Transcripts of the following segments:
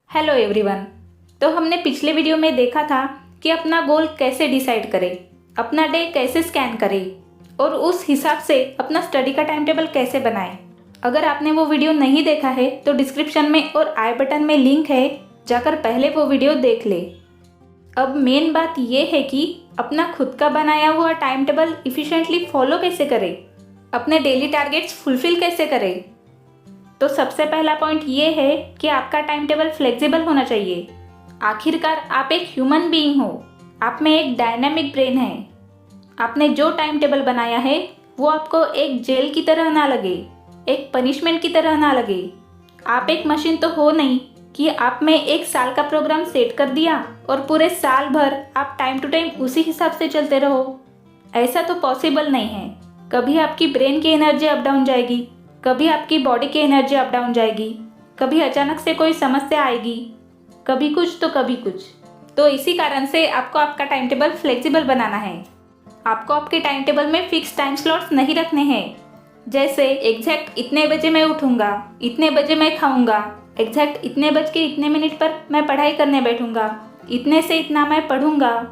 Hello everyone. तो हमने पिछले वीडियो में देखा था कि अपना गोल कैसे डिसाइड करें, अपना डे कैसे स्कैन करें और उस हिसाब से अपना स्टडी का टाइम टेबल कैसे बनाएं। अगर आपने वो वीडियो नहीं देखा है तो डिस्क्रिप्शन में और आई बटन में लिंक है, जाकर पहले वो वीडियो देख ले। अब मेन बात ये है कि अपना खुद का बनाया हुआ टाइम टेबल इफ़िशिएंटली फॉलो कैसे करें, अपने डेली टारगेट्स फुलफिल कैसे करें। तो सबसे पहला पॉइंट ये है कि आपका टाइम टेबल फ्लेक्सिबल होना चाहिए। आखिरकार आप एक ह्यूमन बीइंग हो, आप में एक डायनामिक ब्रेन है। आपने जो टाइम टेबल बनाया है वो आपको एक जेल की तरह ना लगे, एक पनिशमेंट की तरह ना लगे। आप एक मशीन तो हो नहीं कि आप में एक साल का प्रोग्राम सेट कर दिया और पूरे साल भर आप टाइम टू टाइम उसी हिसाब से चलते रहो। ऐसा तो पॉसिबल नहीं है। कभी आपकी ब्रेन की एनर्जी अप डाउन जाएगी, कभी आपकी बॉडी की एनर्जी अप डाउन जाएगी, कभी अचानक से कोई समस्या आएगी, कभी कुछ तो कभी कुछ। तो इसी कारण से आपको आपका टाइम टेबल फ्लेक्सिबल बनाना है। आपको आपके टाइम टेबल में फिक्स टाइम स्लॉट्स नहीं रखने हैं। जैसे एग्जैक्ट इतने बजे मैं उठूंगा, इतने बजे मैं खाऊंगा, एग्जैक्ट इतने बज के इतने मिनट पर मैं पढ़ाई करने बैठूंगा, इतने से इतना मैं पढ़ूंगा।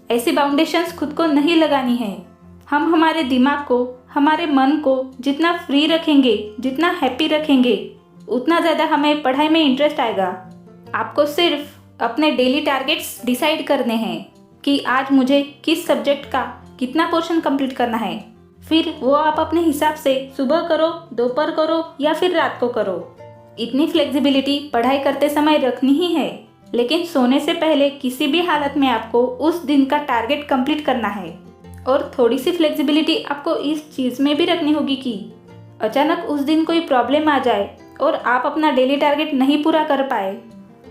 ऐसी बाउंडेशंस खुद को नहीं लगानी है। हम हमारे दिमाग को, हमारे मन को जितना फ्री रखेंगे, जितना हैप्पी रखेंगे, उतना ज़्यादा हमें पढ़ाई में इंटरेस्ट आएगा। आपको सिर्फ अपने डेली टारगेट्स डिसाइड करने हैं कि आज मुझे किस सब्जेक्ट का कितना पोर्शन कंप्लीट करना है। फिर वो आप अपने हिसाब से सुबह करो, दोपहर करो या फिर रात को करो। इतनी फ्लेक्सिबिलिटी पढ़ाई करते समय रखनी ही है, लेकिन सोने से पहले किसी भी हालत में आपको उस दिन का टारगेट कंप्लीट करना है। और थोड़ी सी फ्लेक्सिबिलिटी आपको इस चीज़ में भी रखनी होगी कि अचानक उस दिन कोई प्रॉब्लम आ जाए और आप अपना डेली टारगेट नहीं पूरा कर पाए,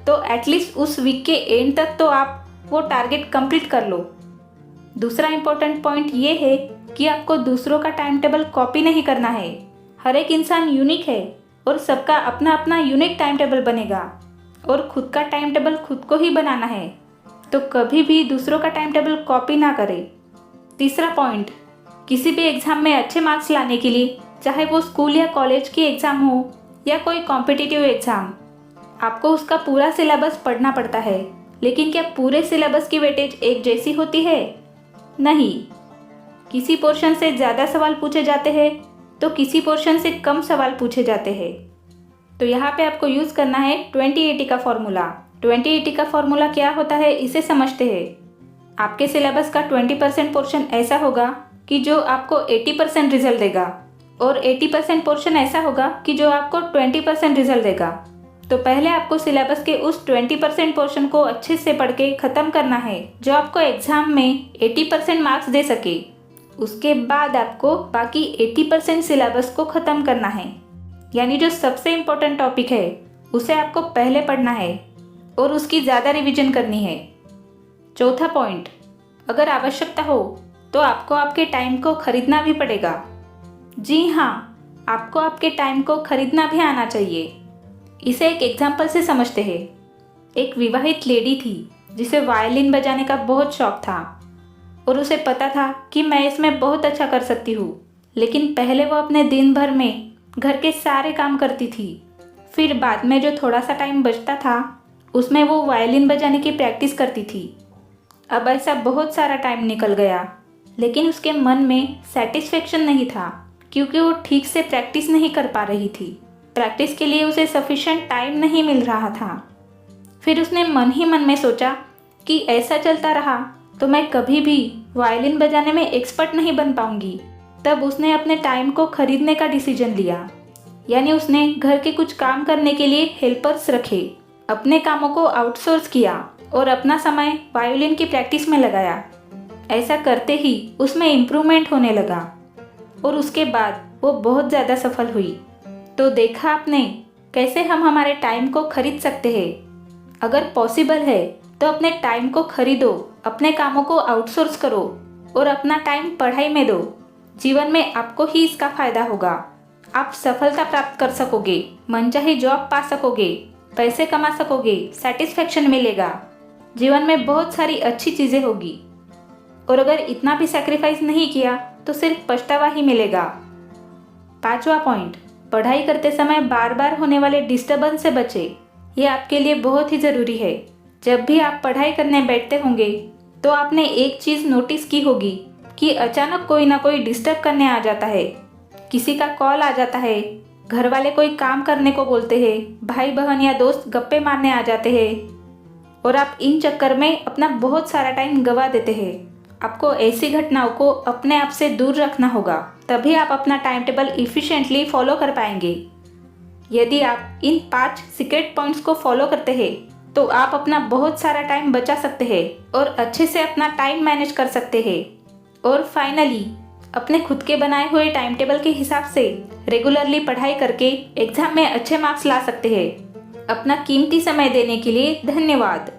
तो एटलीस्ट उस वीक के एंड तक तो आप वो टारगेट कंप्लीट कर लो। दूसरा इम्पोर्टेंट पॉइंट ये है कि आपको दूसरों का टाइम टेबल कॉपी नहीं करना है। हर एक इंसान यूनिक है और सबका अपना अपना यूनिक टाइम टेबल बनेगा और खुद का टाइम टेबल खुद को ही बनाना है। तो कभी भी दूसरों का टाइम टेबल कॉपी ना करें। तीसरा पॉइंट, किसी भी एग्ज़ाम में अच्छे मार्क्स लाने के लिए, चाहे वो स्कूल या कॉलेज की एग्ज़ाम हो या कोई कॉम्पिटिटिव एग्ज़ाम, आपको उसका पूरा सिलेबस पढ़ना पड़ता है। लेकिन क्या पूरे सिलेबस की वेटेज एक जैसी होती है? नहीं। किसी पोर्शन से ज़्यादा सवाल पूछे जाते हैं तो किसी पोर्शन से कम सवाल पूछे जाते हैं। तो यहाँ पे आपको यूज़ करना है 20-80 का फॉर्मूला। 20-80 का फॉर्मूला क्या होता है, इसे समझते हैं। आपके सिलेबस का 20% पोर्शन ऐसा होगा कि जो आपको 80% रिजल्ट देगा और 80% पोर्शन ऐसा होगा कि जो आपको 20% रिजल्ट देगा। तो पहले आपको सिलेबस के उस 20% पोर्शन को अच्छे से पढ़ के ख़त्म करना है जो आपको एग्ज़ाम में 80% मार्क्स दे सके। उसके बाद आपको बाकी 80% सिलेबस को ख़त्म करना है, यानी जो सबसे इम्पोर्टेंट टॉपिक है उसे आपको पहले पढ़ना है और उसकी ज़्यादा रिवीजन करनी है। चौथा पॉइंट, अगर आवश्यकता हो तो आपको आपके टाइम को खरीदना भी पड़ेगा। जी हाँ, आपको आपके टाइम को खरीदना भी आना चाहिए। इसे एक एग्जाम्पल से समझते हैं। एक विवाहित लेडी थी जिसे वायलिन बजाने का बहुत शौक था और उसे पता था कि मैं इसमें बहुत अच्छा कर सकती हूँ। लेकिन पहले वो अपने दिन भर में घर के सारे काम करती थी, फिर बाद में जो थोड़ा सा टाइम बचता था उसमें वो वायलिन बजाने की प्रैक्टिस करती थी। अब ऐसा बहुत सारा टाइम निकल गया, लेकिन उसके मन में सेटिस्फेक्शन नहीं था क्योंकि वो ठीक से प्रैक्टिस नहीं कर पा रही थी। प्रैक्टिस के लिए उसे सफिशिएंट टाइम नहीं मिल रहा था। फिर उसने मन ही मन में सोचा कि ऐसा चलता रहा तो मैं कभी भी वायलिन बजाने में एक्सपर्ट नहीं बन पाऊंगी। तब उसने अपने टाइम को खरीदने का डिसीजन लिया, यानी उसने घर के कुछ काम करने के लिए हेल्पर्स रखे, अपने कामों को आउटसोर्स किया और अपना समय वायोलिन की प्रैक्टिस में लगाया। ऐसा करते ही उसमें इम्प्रूवमेंट होने लगा और उसके बाद वो बहुत ज़्यादा सफल हुई। तो देखा आपने कैसे हम हमारे टाइम को खरीद सकते हैं। अगर पॉसिबल है तो अपने टाइम को खरीदो, अपने कामों को आउटसोर्स करो और अपना टाइम पढ़ाई में दो। जीवन में आपको ही इसका फ़ायदा होगा। आप सफलता प्राप्त कर सकोगे, मनचाही जॉब पा सकोगे, पैसे कमा सकोगे, सेटिस्फेक्शन मिलेगा, जीवन में बहुत सारी अच्छी चीज़ें होगी। और अगर इतना भी सैक्रिफाइस नहीं किया तो सिर्फ पछतावा ही मिलेगा। पांचवा पॉइंट, पढ़ाई करते समय बार बार होने वाले डिस्टर्बेंस से बचे, ये आपके लिए बहुत ही ज़रूरी है। जब भी आप पढ़ाई करने बैठते होंगे तो आपने एक चीज़ नोटिस की होगी कि अचानक कोई ना कोई डिस्टर्ब करने आ जाता है। किसी का कॉल आ जाता है, घर वाले कोई काम करने को बोलते हैं, भाई बहन या दोस्त गप्पे मारने आ जाते हैं और आप इन चक्कर में अपना बहुत सारा टाइम गंवा देते हैं। आपको ऐसी घटनाओं को अपने आप से दूर रखना होगा, तभी आप अपना टाइम टेबल इफ़िशिएंटली फॉलो कर पाएंगे। यदि आप इन 5 सीक्रेट पॉइंट्स को फॉलो करते हैं तो आप अपना बहुत सारा टाइम बचा सकते हैं और अच्छे से अपना टाइम मैनेज कर सकते हैं। और फाइनली, अपने खुद के बनाए हुए टाइम टेबल के हिसाब से रेगुलरली पढ़ाई करके एग्जाम में अच्छे मार्क्स ला सकते हैं। अपना कीमती समय देने के लिए धन्यवाद।